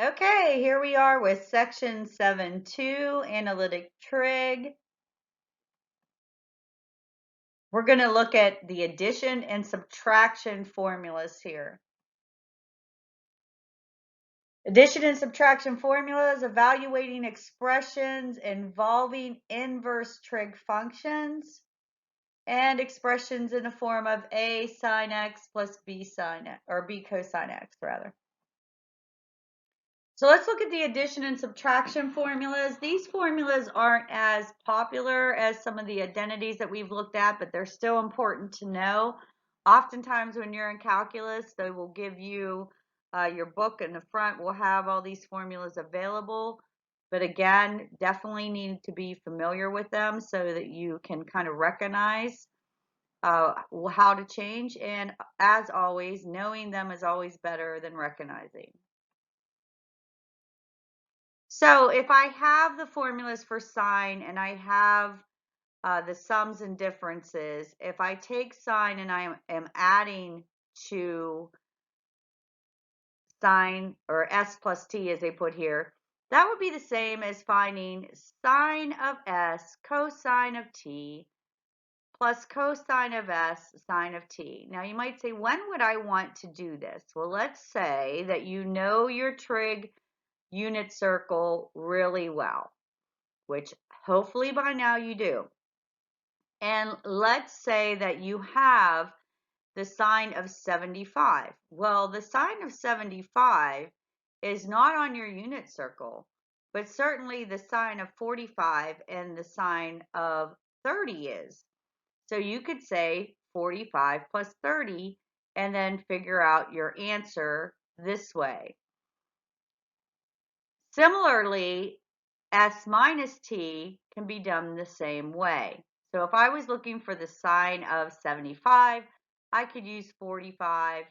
Okay, here we are with section 7.2, analytic trig. We're going to look at the addition and subtraction formulas here. Addition and subtraction formulas, evaluating expressions involving inverse trig functions and expressions in the form of a sine x plus b sine x, or b cosine x rather. So let's look at the addition and subtraction formulas. These formulas aren't as popular as some of the identities that we've looked at, but they're still important to know. Oftentimes when you're in calculus, they will give you your book in the front will have all these formulas available. But again, definitely need to be familiar with them so that you can kind of recognize how to change. And as always, knowing them is always better than recognizing. So if I have the formulas for sine and I have the sums and differences, if I take sine and I am adding to sine, or s plus t as they put here, that would be the same as finding sine of s cosine of t plus cosine of s sine of t. Now you might say, when would I want to do this? Well, let's say that you know your trig unit circle really well, which hopefully by now you do. And let's say that you have the sine of 75. Well, the sine of 75 is not on your unit circle, but certainly the sine of 45 and the sine of 30 is. So you could say 45 plus 30 and then figure out your answer this way. Similarly, s minus t can be done the same way. So if I was looking for the sine of 75, I could use 45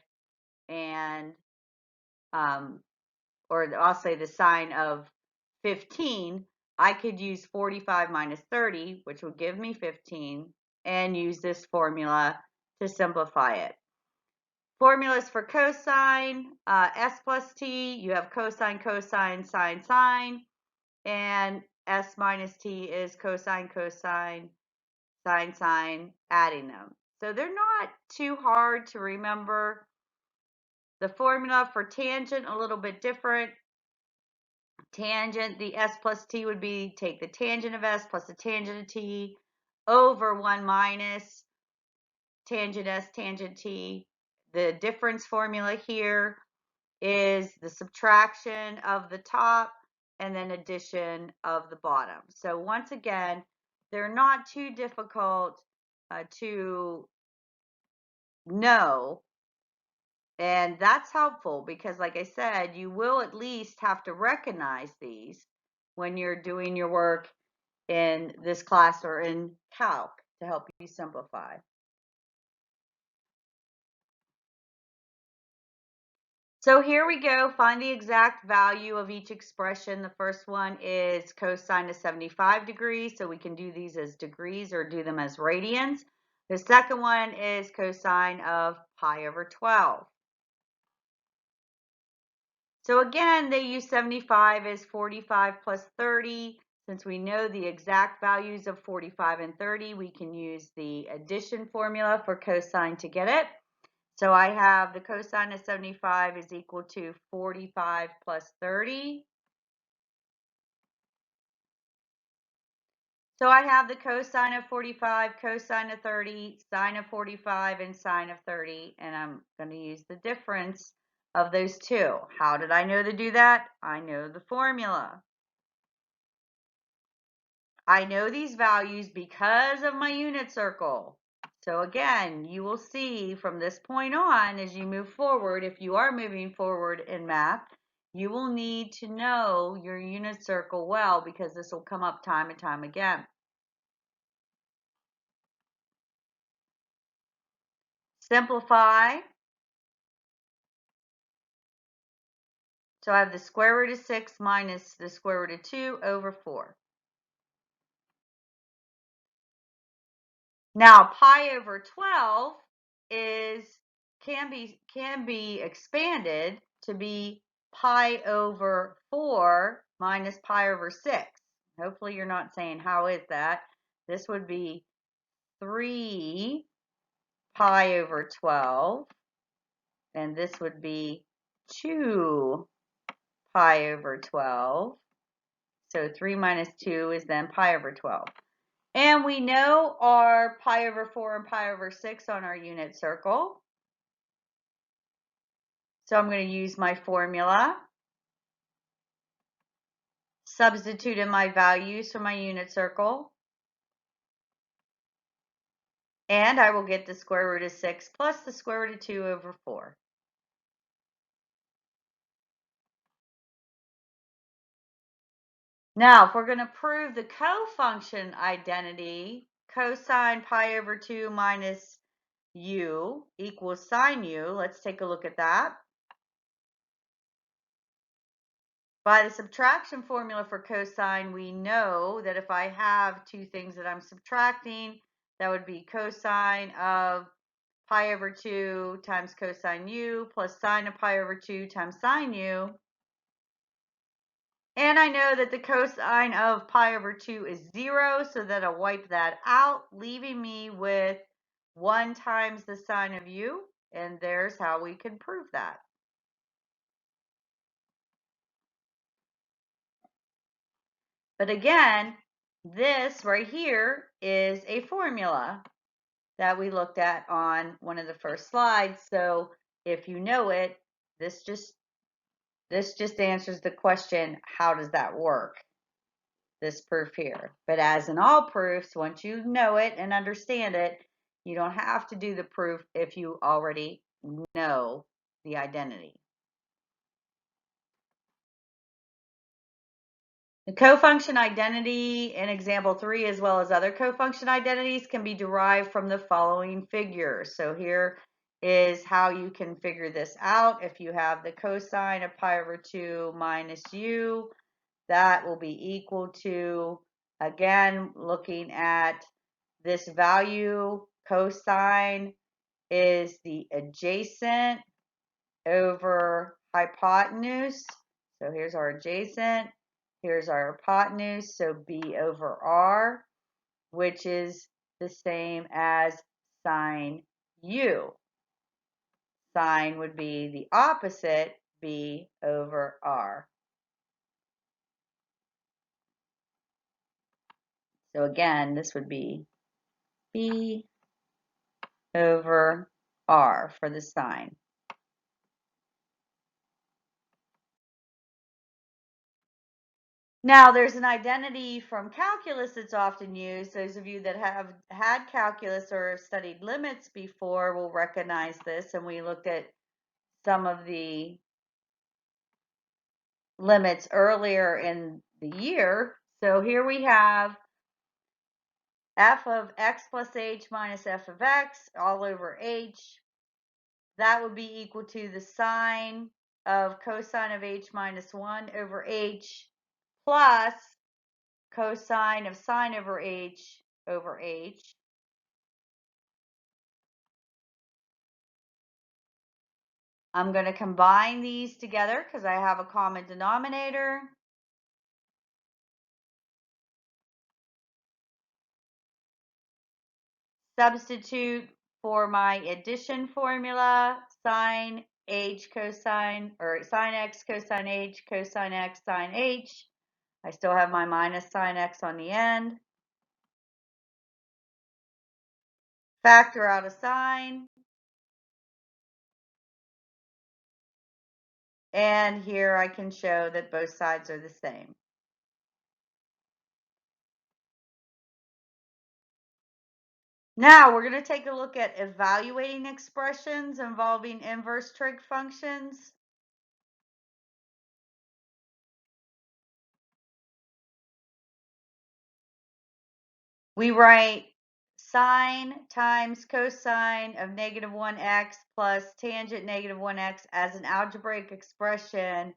and, or I'll say the sine of 15, I could use 45 minus 30, which would give me 15, and use this formula to simplify it. Formulas for cosine, s plus t, you have cosine, cosine, sine, sine. And s minus t is cosine, cosine, sine, sine, adding them. So they're not too hard to remember. The formula for tangent, a little bit different. Tangent, the s plus t would be take the tangent of s plus the tangent of t over 1 minus tangent s, tangent t. The difference formula here is the subtraction of the top and then addition of the bottom. So once again, they're not too difficult to know, and that's helpful because, like I said, you will at least have to recognize these when you're doing your work in this class or in calc to help you simplify. So here we go, find the exact value of each expression. The first one is cosine of 75 degrees, so we can do these as degrees or do them as radians. The second one is cosine of pi over 12. So again, they use 75 as 45 plus 30. Since we know the exact values of 45 and 30, we can use the addition formula for cosine to get it. So I have the cosine of 75 is equal to 45 plus 30. So I have the cosine of 45, cosine of 30, sine of 45, and sine of 30. And I'm going to use the difference of those two. How did I know to do that? I know the formula. I know these values because of my unit circle. So again, you will see from this point on, as you move forward, if you are moving forward in math, you will need to know your unit circle well because this will come up time and time again. Simplify. So I have the square root of 6 minus the square root of 2 over 4. Now pi over 12 can be expanded to be pi over 4 minus pi over 6. Hopefully you're not saying, how is that? This would be 3 pi over 12, and this would be 2 pi over 12. So 3 minus 2 is then pi over 12. And we know our pi over 4 and pi over 6 on our unit circle. So I'm going to use my formula, substitute in my values for my unit circle, and I will get the square root of 6 plus the square root of 2 over 4. Now, if we're going to prove the cofunction identity, cosine pi over 2 minus u equals sine u, let's take a look at that. By the subtraction formula for cosine, we know that if I have two things that I'm subtracting, that would be cosine of pi over 2 times cosine u plus sine of pi over 2 times sine u. And I know that the cosine of pi over 2 is 0, so that I'll wipe that out, leaving me with 1 times the sine of u, and there's how we can prove that. But again, this right here is a formula that we looked at on one of the first slides. So if you know it, this just answers the question, how does that work? This proof here. But as in all proofs, once you know it and understand it, you don't have to do the proof if you already know the identity. The cofunction identity in example 3, as well as other cofunction identities, can be derived from the following figures. So here is how you can figure this out. If you have the cosine of pi over 2 minus u, that will be equal to, again, looking at this value, cosine is the adjacent over hypotenuse. So here's our adjacent, here's our hypotenuse, so b over r, which is the same as sine u. Sine would be the opposite, b over r. So again, this would be b over r for the sine. Now, there's an identity from calculus that's often used. Those of you that have had calculus or studied limits before will recognize this, and we looked at some of the limits earlier in the year. So here we have f of x plus h minus f of x all over h. That would be equal to the sine of cosine of h minus 1 over h plus cosine of sine over h over h. I'm going to combine these together because I have a common denominator. Substitute for my addition formula, sine h cosine, or sine x cosine h cosine x sine h. I still have my minus sine x on the end. Factor out a sine. And here I can show that both sides are the same. Now we're going to take a look at evaluating expressions involving inverse trig functions. We write sine times cosine of negative 1x plus tangent negative 1x as an algebraic expression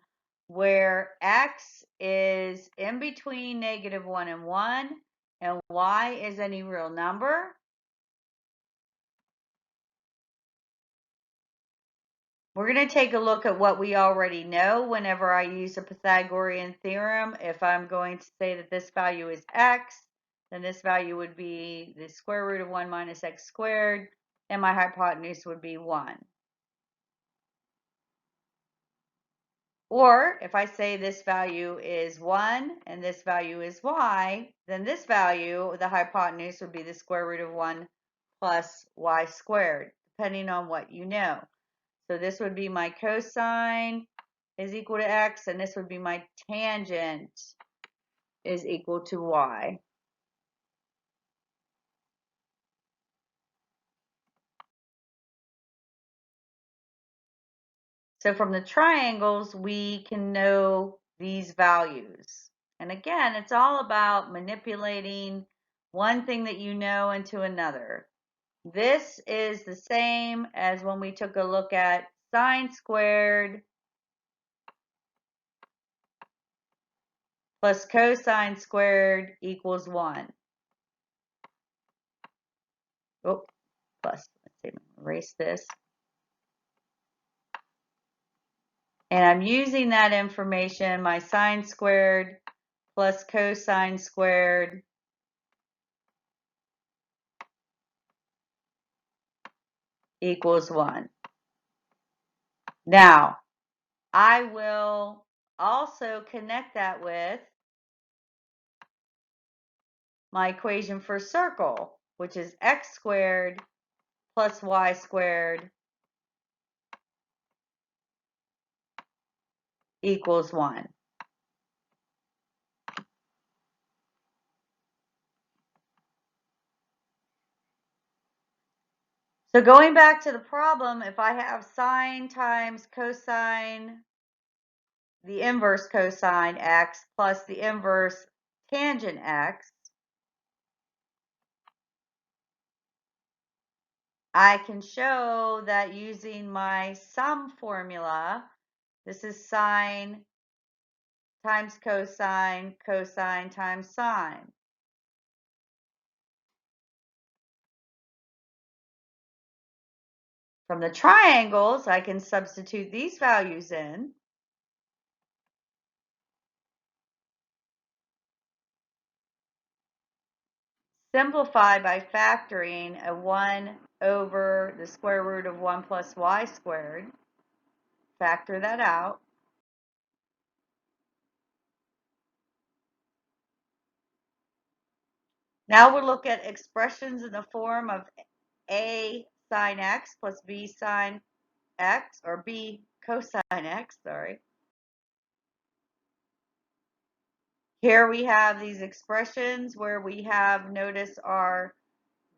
where x is in between negative 1 and 1 and y is any real number. We're going to take a look at what we already know whenever I use a Pythagorean theorem. If I'm going to say that this value is x, then this value would be the square root of 1 minus x squared, and my hypotenuse would be 1. Or if I say this value is 1 and this value is y, then this value, the hypotenuse, would be the square root of 1 plus y squared, depending on what you know. So this would be my cosine is equal to x, and this would be my tangent is equal to y. So from the triangles, we can know these values. And again, it's all about manipulating one thing that you know into another. This is the same as when we took a look at sine squared plus cosine squared equals 1. Oh, plus, let's see, erase this. And I'm using that information, my sine squared plus cosine squared equals 1. Now, I will also connect that with my equation for circle, which is x squared plus y squared equals 1. So going back to the problem, if I have sine times cosine, the inverse cosine x plus the inverse tangent x, I can show that using my sum formula, this is sine times cosine, cosine times sine. From the triangles, I can substitute these values in. Simplify by factoring a 1 over the square root of 1 plus y squared. Factor that out. Now we'll look at expressions in the form of a sine x plus b sine x, or b cosine x, sorry. Here we have these expressions where we have, notice our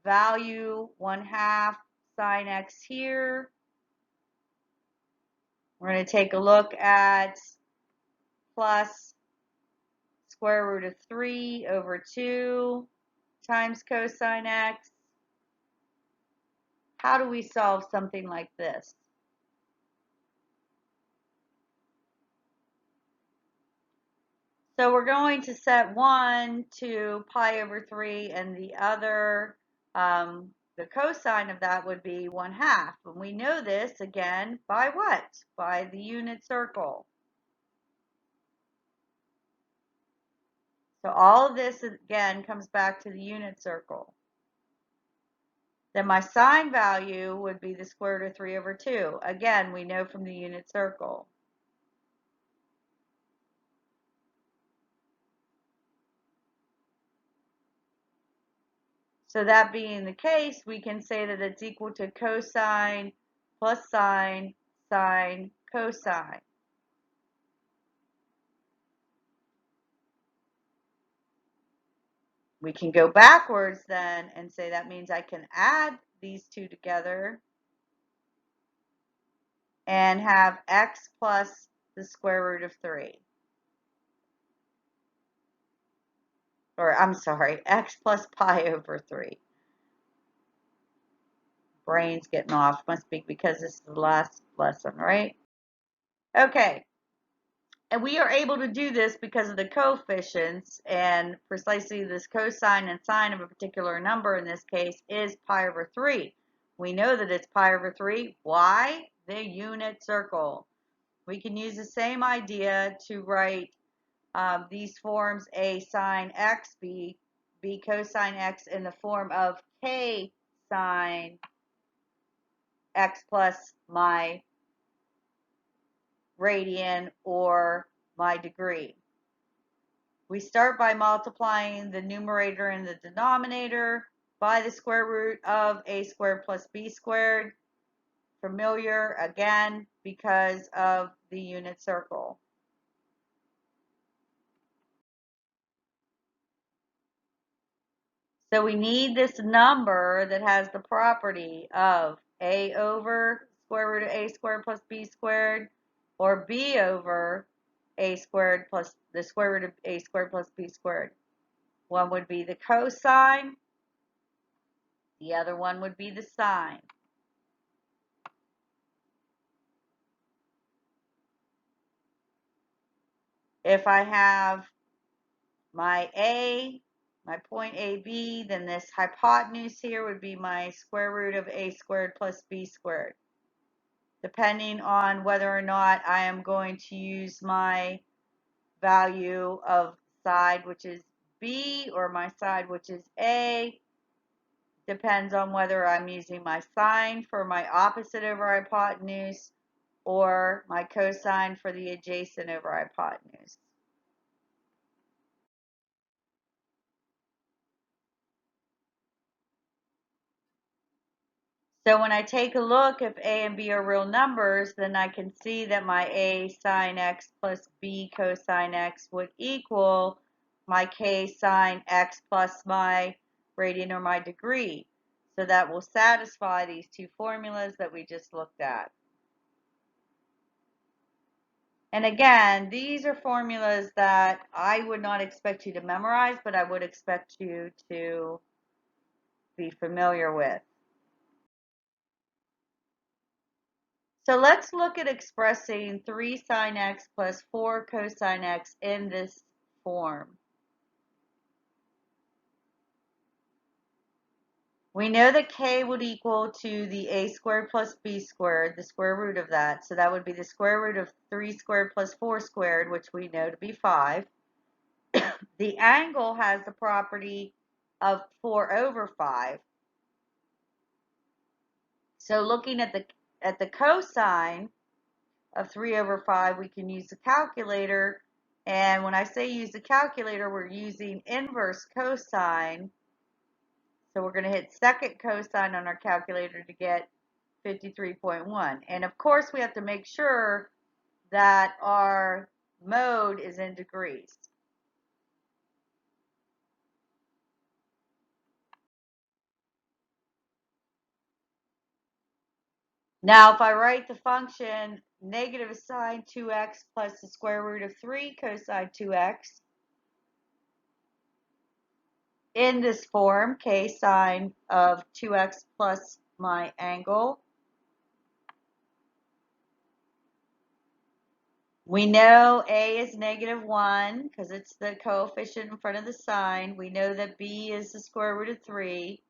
value 1/2 sine x here. We're going to take a look at plus square root of 3 over 2 times cosine x. How do we solve something like this? So we're going to set one to pi over 3, and the other, the cosine of that would be 1/2. And we know this, again, by what? By the unit circle. So all of this, again, comes back to the unit circle. Then my sine value would be the square root of 3 over 2. Again, we know from the unit circle. So that being the case, we can say that it's equal to cosine plus sine, sine, cosine. We can go backwards then and say that means I can add these two together and have x plus the square root of 3. Or I'm sorry, x plus pi over 3. Brain's getting off. Must be because this is the last lesson, right? Okay. And we are able to do this because of the coefficients, and precisely this cosine and sine of a particular number in this case is pi over 3. We know that it's pi over 3. Why? the unit circle. We can use the same idea to write these forms A sine x, B cosine x in the form of K sine x plus my radian or my degree. We start by multiplying the numerator and the denominator by the square root of a squared plus b squared. Familiar again because of the unit circle. So we need this number that has the property of a over square root of a squared plus b squared, or b over a squared plus the square root of a squared plus b squared. One would be the cosine, the other one would be the sine. If I have my A, my point AB, then this hypotenuse here would be my square root of a squared plus b squared. Depending on whether or not I am going to use my value of side, which is B, or my side, which is A, depends on whether I'm using my sine for my opposite over hypotenuse or my cosine for the adjacent over hypotenuse. So when I take a look, if A and B are real numbers, then I can see that my A sine x plus B cosine x would equal my K sine x plus my radian or my degree. So that will satisfy these two formulas that we just looked at. And again, these are formulas that I would not expect you to memorize, but I would expect you to be familiar with. So let's look at expressing 3 sine x plus 4 cosine x in this form. We know that k would equal to the a squared plus b squared, the square root of that. So that would be the square root of 3 squared plus 4 squared, which we know to be 5. The angle has the property of 4 over 5. So looking at the cosine of 3 over 5, we can use the calculator. And when I say use the calculator, we're using inverse cosine. So we're going to hit second cosine on our calculator to get 53.1. And of course, we have to make sure that our mode is in degrees. Now, if I write the function negative sine 2x plus the square root of 3 cosine 2x, in this form, k sine of 2x plus my angle, we know a is negative 1 because it's the coefficient in front of the sine. We know that b is the square root of 3.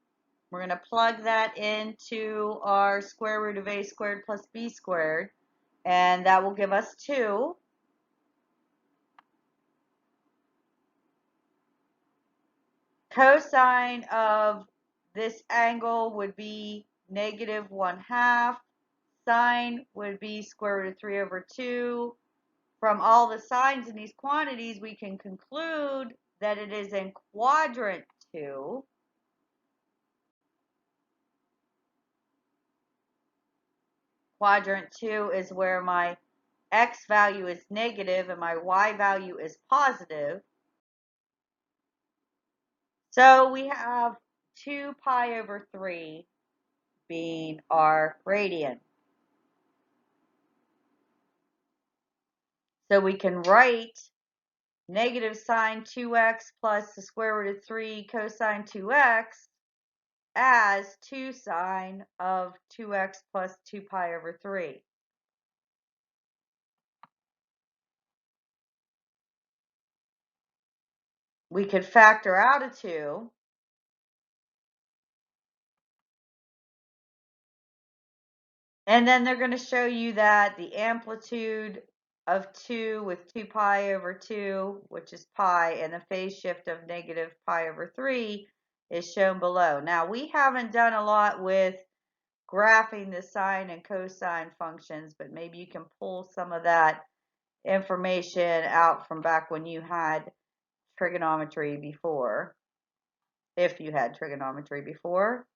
We're going to plug that into our square root of a squared plus b squared, and that will give us 2. Cosine of this angle would be negative 1/2. Sine would be square root of 3 over 2. From all the signs in these quantities, we can conclude that it is in quadrant 2. Quadrant 2 is where my x value is negative and my y value is positive. So we have 2 pi over 3 being our radian. So we can write negative sine 2x plus the square root of 3 cosine 2x as 2 sine of 2x plus 2 pi over 3. We could factor out a 2. And then they're going to show you that the amplitude of 2 with 2 pi over 2, which is pi, and the phase shift of negative pi over 3 is shown below. Now, we haven't done a lot with graphing the sine and cosine functions, but maybe you can pull some of that information out from back when you had trigonometry before, if you had trigonometry before.